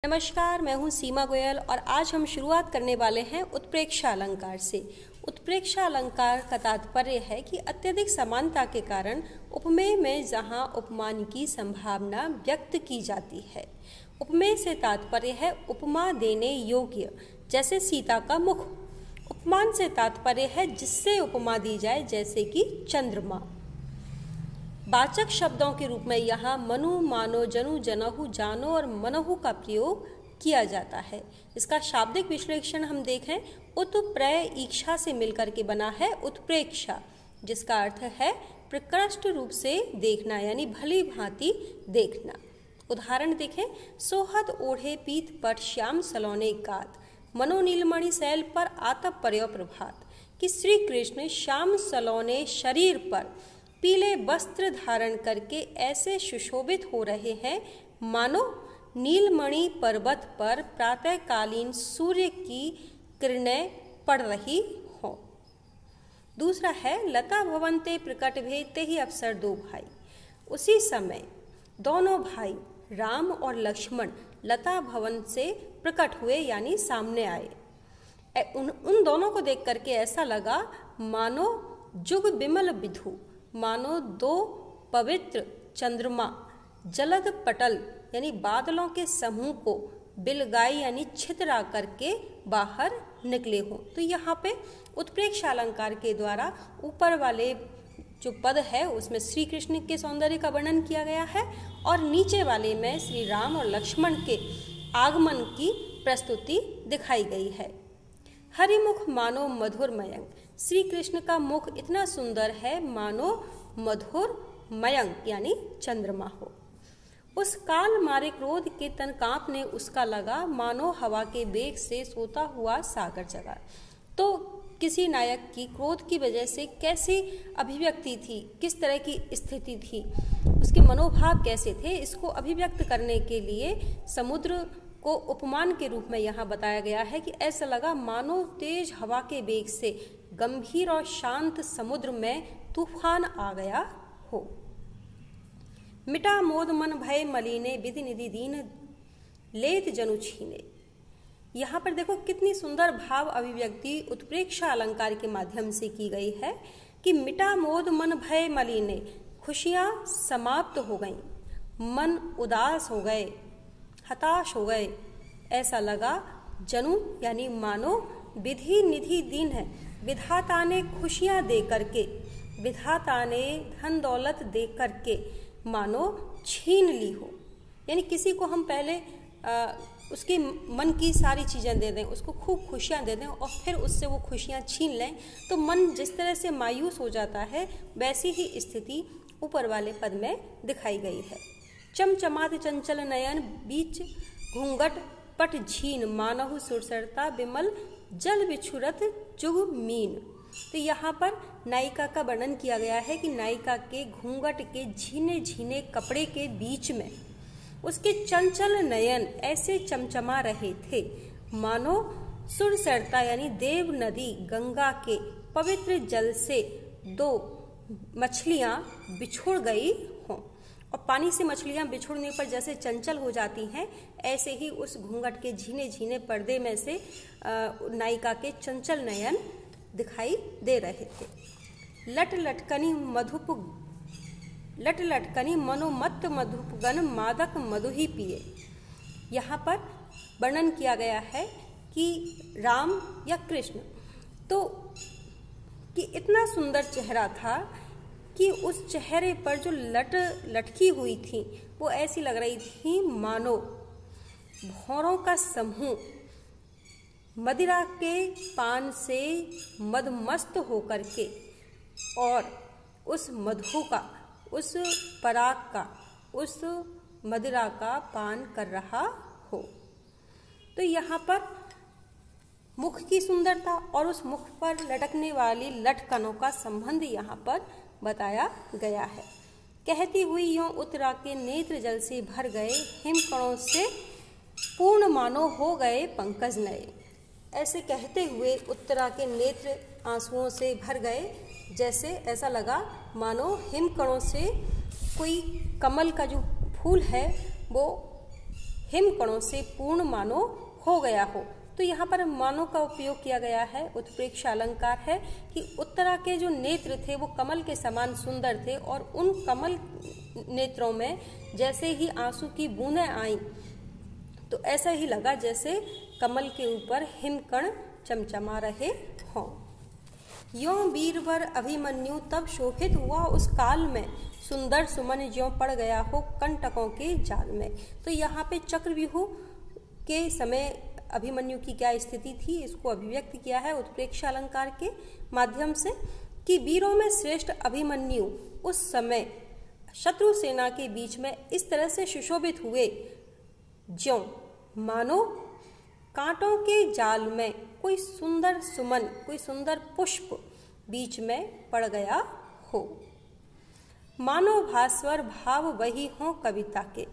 नमस्कार, मैं हूं सीमा गोयल और आज हम शुरुआत करने वाले हैं उत्प्रेक्षा अलंकार से। उत्प्रेक्षा अलंकार का तात्पर्य है कि अत्यधिक समानता के कारण उपमेय में जहां उपमान की संभावना व्यक्त की जाती है। उपमेय से तात्पर्य है उपमा देने योग्य, जैसे सीता का मुख। उपमान से तात्पर्य है जिससे उपमा दी जाए, जैसे कि चंद्रमा। वाचक शब्दों के रूप में यहाँ मनु, मानो, जनु, जनहु, जानो और मनहु का प्रयोग किया जाता है। इसका शाब्दिक विश्लेषण हम देखें, उत्प्रय ईक्षा से मिलकर के बना है उत्प्रेक्षा, जिसका अर्थ है प्रकृष्ट रूप से देखना, यानी भली भांति देखना। उदाहरण देखें, सोहत ओढ़े पीत पट श्याम सलोने गात, मनो नीलमणि शैल पर आतप पर्यो प्रभात। कि श्री कृष्ण श्याम सलोने शरीर पर पीले वस्त्र धारण करके ऐसे सुशोभित हो रहे हैं मानो नीलमणि पर्वत पर प्रातःकालीन सूर्य की किरणें पड़ रही हो। दूसरा है लता भवन्ते प्रकट भे ते ही अवसर दो भाई। उसी समय दोनों भाई राम और लक्ष्मण लता भवन से प्रकट हुए, यानी सामने आए। उन दोनों को देख करके ऐसा लगा मानो जुग बिमल विधु, मानो दो पवित्र चंद्रमा जलद पटल यानी बादलों के समूह को बिलगाई यानी छितरा करके बाहर निकले हों। तो यहाँ पे उत्प्रेक्षा अलंकार के द्वारा ऊपर वाले जो पद है उसमें श्री कृष्ण के सौंदर्य का वर्णन किया गया है और नीचे वाले में श्री राम और लक्ष्मण के आगमन की प्रस्तुति दिखाई गई है। हरिमुख मानो मधुर मयंक। श्री कृष्ण का मुख इतना सुंदर है मानो मधुर मयंक यानी चंद्रमा हो। उस काल मारे क्रोध के तन कांपने उसका लगा, मानो हवा के वेग से सोता हुआ सागर जगा। तो किसी नायक की क्रोध की वजह से कैसी अभिव्यक्ति थी, किस तरह की स्थिति थी, उसके मनोभाव कैसे थे, इसको अभिव्यक्त करने के लिए समुद्र को उपमान के रूप में यहाँ बताया गया है कि ऐसा लगा मानो तेज हवा के वेग से गंभीर और शांत समुद्र में तूफान आ गया हो। मिटा मोद मन भय मलिने विधि निधि दीन लेत जनु छीने। यहाँ पर देखो कितनी सुंदर भाव अभिव्यक्ति उत्प्रेक्षा अलंकार के माध्यम से की गई है कि मिटा मोद मन भय मलिने, खुशियाँ समाप्त हो गईं, मन उदास हो गए, हताश हो गए। ऐसा लगा जनु यानी मानो विधि निधि दीन है, विधाता ने खुशियां दे करके, विधाता ने धन दौलत दे करके मानो छीन ली हो। यानी किसी को हम पहले उसके मन की सारी चीज़ें दे दें, उसको खूब खुशियां दे दें और फिर उससे वो खुशियां छीन लें, तो मन जिस तरह से मायूस हो जाता है वैसी ही स्थिति ऊपर वाले पद में दिखाई गई है। चमचमात चंचल नयन बीच घूंघट पट झीन, मानहु सुरसरता विमल जल बिछुरत जुग मीन। तो यहाँ पर नायिका का वर्णन किया गया है कि नायिका के घूंघट के झीने झीने कपड़े के बीच में उसके चंचल नयन ऐसे चमचमा रहे थे मानो सुरसरता यानी देव नदी गंगा के पवित्र जल से दो मछलियाँ बिछुड़ गई हों। और पानी से मछलियां बिछुड़ने पर जैसे चंचल हो जाती हैं, ऐसे ही उस घूंघट के झीने झीने पर्दे में से नायिका के चंचल नयन दिखाई दे रहे थे। लट लटकनी मनोमत्त मधुपगन मादक मधु ही पिए। यहाँ पर वर्णन किया गया है कि राम या कृष्ण तो कि इतना सुंदर चेहरा था कि उस चेहरे पर जो लटकी हुई थी वो ऐसी लग रही थी मानो भौरों का समूह मदिरा के पान से मदमस्त होकर के और उस मधु का, उस पराग का, उस मदिरा का पान कर रहा हो। तो यहाँ पर मुख की सुंदरता और उस मुख पर लटकने वाली लटकनों का संबंध यहाँ पर बताया गया है। कहती हुई यों उत्तरा के नेत्र जल से भर गए, हिमकणों से पूर्ण मानो हो गए पंकज नए। ऐसे कहते हुए उत्तरा के नेत्र आंसुओं से भर गए, जैसे ऐसा लगा मानो हिमकणों से कोई कमल का जो फूल है वो हिमकणों से पूर्ण मानो हो गया हो। तो यहाँ पर मानो का उपयोग किया गया है, उत्प्रेक्षा अलंकार है कि उत्तरा के जो नेत्र थे वो कमल के समान सुंदर थे और उन कमल नेत्रों में जैसे ही आंसू की बूंदें आईं तो ऐसा ही लगा जैसे कमल के ऊपर हिमकण चमचमा रहे हों। यों वीरवर अभिमन्यु तब शोभित हुआ उस काल में, सुंदर सुमन ज्यों पड़ गया हो कंटकों के जाल में। तो यहाँ पे चक्रव्यूह के समय अभिमन्यु की क्या स्थिति थी, इसको अभिव्यक्त किया है उत्प्रेक्षा अलंकार के माध्यम से कि वीरों में श्रेष्ठ अभिमन्यु उस समय शत्रु सेना के बीच में इस तरह से सुशोभित हुए ज्यों मानो कांटों के जाल में कोई सुंदर सुमन, कोई सुंदर पुष्प बीच में पड़ गया हो। मानो भास्वर भाव वही हो कविता के।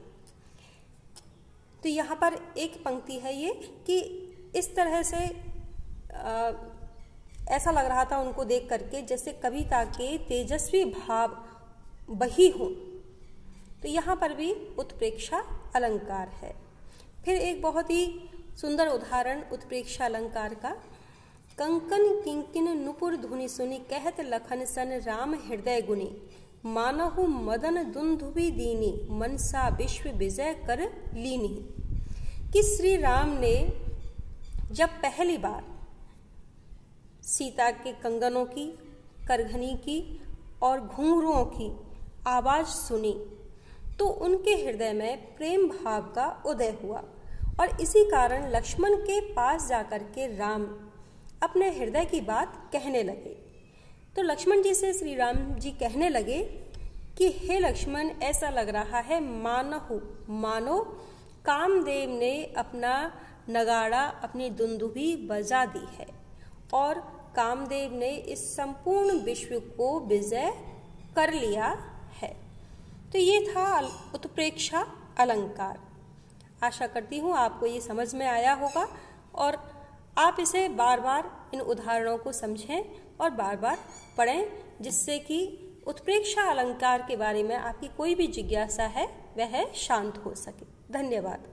तो यहाँ पर एक पंक्ति है ये कि इस तरह से ऐसा लग रहा था उनको देख करके जैसे कविता के तेजस्वी भाव बही हों। तो यहाँ पर भी उत्प्रेक्षा अलंकार है। फिर एक बहुत ही सुंदर उदाहरण उत्प्रेक्षा अलंकार का। कंकन किंकिन नुपुर धुनि सुनि कहत लखन सन राम हृदय गुनी, मानहु मदन दुंदुभि दीनी मनसा विश्व विजय कर लीनी। कि श्री राम ने जब पहली बार सीता के कंगनों की, करघनी की और घुंघरुओं की आवाज सुनी तो उनके हृदय में प्रेम भाव का उदय हुआ और इसी कारण लक्ष्मण के पास जाकर के राम अपने हृदय की बात कहने लगे। तो लक्ष्मण जी से श्री राम जी कहने लगे कि हे लक्ष्मण, ऐसा लग रहा है मानो कामदेव ने अपना नगाड़ा, अपनी दुंदुभी बजा दी है और कामदेव ने इस संपूर्ण विश्व को विजय कर लिया है। तो ये था उत्प्रेक्षा अलंकार। आशा करती हूँ आपको ये समझ में आया होगा और आप इसे बार बार इन उदाहरणों को समझें और बार बार पढ़ें, जिससे कि उत्प्रेक्षा अलंकार के बारे में आपकी कोई भी जिज्ञासा है वह शांत हो सके। धन्यवाद।